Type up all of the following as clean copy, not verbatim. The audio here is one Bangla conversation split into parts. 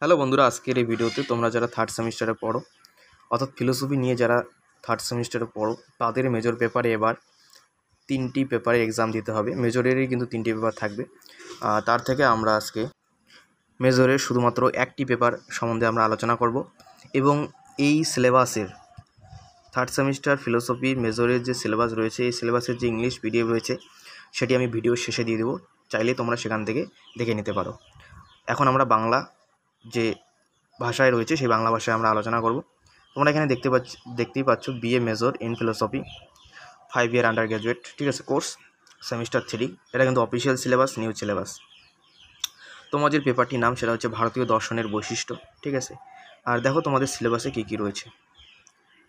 হ্যালো বন্ধুরা, আজকের এই ভিডিওতে তোমরা যারা থার্ড সেমিস্টারে পড়ো অর্থাৎ ফিলোসফি নিয়ে যারা থার্ড সেমিস্টারে পড়ো তাদের মেজর পেপারে এবার 3টি পেপারে এক্সাম দিতে হবে। মেজরেরই কিন্তু 3টি পেপার থাকবে। তার থেকে আমরা আজকে মেজরের শুধুমাত্র একটি পেপার সম্বন্ধে আমরা আলোচনা করব এবং এই সিলেবাসের থার্ড সেমিস্টার ফিলোসফি মেজরের যে সিলেবাস রয়েছে, এই সিলেবাসের যে ইংলিশ পিডিএফ রয়েছে সেটি আমি ভিডিওর শেষে দিয়ে দেবো, চাইলে তোমরা সেখান থেকে দেখে নিতে পারো। এখন আমরা বাংলা যে ভাষায় রয়েছে সেই বাংলা ভাষায় আমরা আলোচনা করব। তোমরা এখানে দেখতেই পাচ্ছ BA major in philosophy 5 year under graduate, ঠিক আছে, কোর্স সেমিস্টার 3। এটা কিন্তু অফিসিয়াল সিলেবাস, নিউ সিলেবাস। তোমাদের পেপারটির নাম সেটা হচ্ছে ভারতীয় দর্শনের বৈশিষ্ট্য, ঠিক আছে। আর দেখো তোমাদের সিলেবাসে কী কী রয়েছে।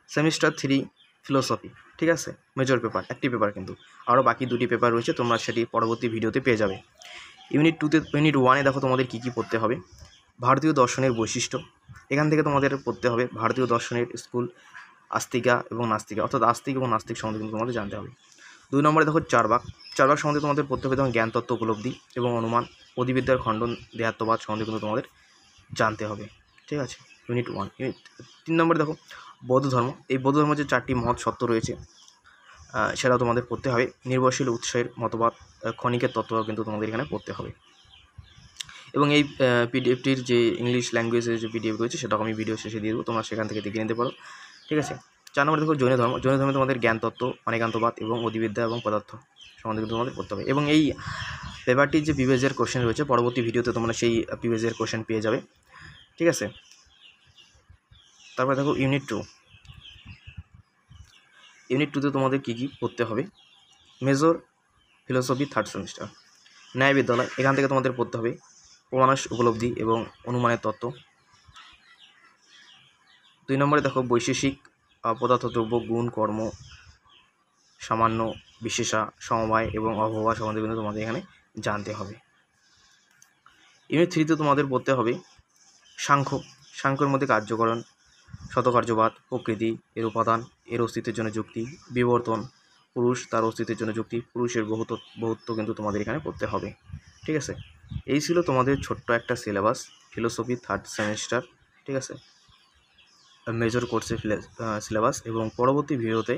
সেমিস্টার 3 ফিলোসফি, ঠিক আছে, মেজর পেপার, একটি পেপার, কিন্তু আরও বাকি 2টি পেপার রয়েছে, তোমরা সেটি পরবর্তী ভিডিওতে পেয়ে যাবে। ইউনিট 1-এ দেখো তোমাদের কী কী পড়তে হবে। ভারতীয় দর্শনের বৈশিষ্ট্য, এখান থেকে তোমাদের পড়তে হবে ভারতীয় দর্শনের স্কুল, আস্তিকা এবং নাস্তিকা, অর্থাৎ আস্তিক এবং নাস্তিক সম্বন্ধে কিন্তু তোমাদের জানতে হবে। 2 নম্বরে দেখো চারবাক সম্বন্ধে তোমাদের পড়তে হবে, তখন জ্ঞান তত্ত্ব, উপলব্ধি এবং অনুমান, অধিবিদ্যার খণ্ডন, দেহাত্মবাদ সম্বন্ধে কিন্তু তোমাদের জানতে হবে, ঠিক আছে, ইউনিট 1। ইউনিট 3 নম্বরে দেখো বৌদ্ধ ধর্ম। এই বৌদ্ধ ধর্মের যে 4টি মহৎ সত্য রয়েছে সেটাও তোমাদের পড়তে হবে। নির্ভরশীল উৎসের মতবাদ, ক্ষণিকের তত্ত্বও কিন্তু তোমাদের এখানে পড়তে হবে। এবং এই পিডিএফটির যে ইংলিশ ল্যাঙ্গুয়েজের যে পিডিএফ রয়েছে সেটাও আমি ভিডিও শেষে দিয়ে দেবো, তোমরা সেখান থেকে দেখে নিতে পারো, ঠিক আছে। 4 নম্বরে দেখো জৈন ধর্মে তোমাদের জ্ঞান তত্ত্ব, অনেকান্তবাদ এবং অধিবিদ্যা এবং পদার্থ সম্বন্ধে কিন্তু তোমাদের পড়তে হবে। এবং এই পেপারটির যে প্রিভিয়াসের কোশ্চেন রয়েছে পরবর্তী ভিডিওতে তোমরা সেই প্রিভিয়াসের কোশ্চেন পেয়ে যাবে, ঠিক আছে। তারপরে দেখো ইউনিট 2তে তোমাদের কী কী পড়তে হবে। মেজর ফিলোসফি থার্ড সেমিস্টার, ন্যায় বিদ্যালয়, এখান থেকে তোমাদের পড়তে হবে প্রমাণাস, উপলব্ধি এবং অনুমানের তত্ত্ব। 2 নম্বরে দেখো বৈশেষিক পদার্থ, দ্রব্য, গুণ, কর্ম, সামান্য, বিশেষা, সমবায় এবং অববাহ সম্বন্ধে কিন্তু তোমাদের এখানে জানতে হবে। ইউনিট 3তে তোমাদের পড়তে হবে সাংখ্যের মধ্যে কার্যকরণ, শতকার্যবাদ, প্রকৃতি, এর উপাদান, এর অস্তিত্বের জন্য যুক্তি, বিবর্তন, পুরুষ, তার অস্তিত্বের জন্য যুক্তি, পুরুষের বহুত্ব কিন্তু তোমাদের এখানে পড়তে হবে, ঠিক আছে। এই ছিল তোমাদের ছোট্ট একটা সিলেবাস, ফিলোসফি থার্ড সেমিস্টার, ঠিক আছে, মেজর কোর্সের সিলেবাস। এবং পরবর্তী ভিডিওতে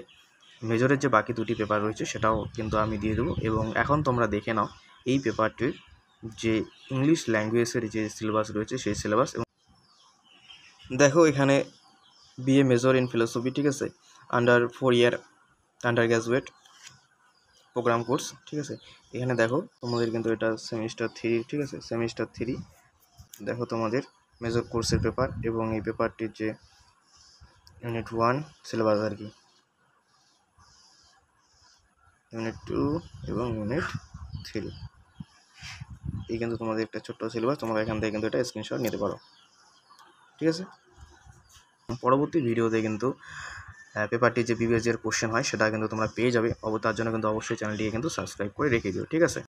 মেজরের যে বাকি 2টি পেপার রয়েছে সেটাও কিন্তু আমি দিয়ে দেবো। এবং এখন তোমরা দেখে নাও এই পেপারটির যে ইংলিশ ল্যাঙ্গুয়েজের যে সিলেবাস রয়েছে সেই সিলেবাস। এবং দেখো এখানে বিএ মেজর ইন ফিলোসফি, ঠিক আছে, under 4 year undergraduate program course, ঠিক আছে। এখানে দেখো তোমাদের কিন্তু এটা সেমিস্টার 3, ঠিক আছে, সেমিস্টার 3 দেখো তোমাদের মেজর কোর্সের পেপার এবং এই পেপারটির যে ইউনিট 1 সিলেবাস আর কি, ইউনিট 2 এবং ইউনিট 3, এই কিন্তু তোমাদের একটা ছোট্ট সিলেবাস, তোমরা এখান থেকে কিন্তু এটা স্ক্রিনশট নিতে পারো, ঠিক আছে। পরবর্তী ভিডিওতে কিন্তু পেপারটি যে প্রিভিয়াস ইয়ার কোশ্চেন হয় সেটা কিন্তু তোমরা পেয়ে যাবে। তার জন্য কিন্তু অবশ্যই চ্যানেলটিকে কিন্তু সাবস্ক্রাইব করে রেখে দিও, ঠিক আছে।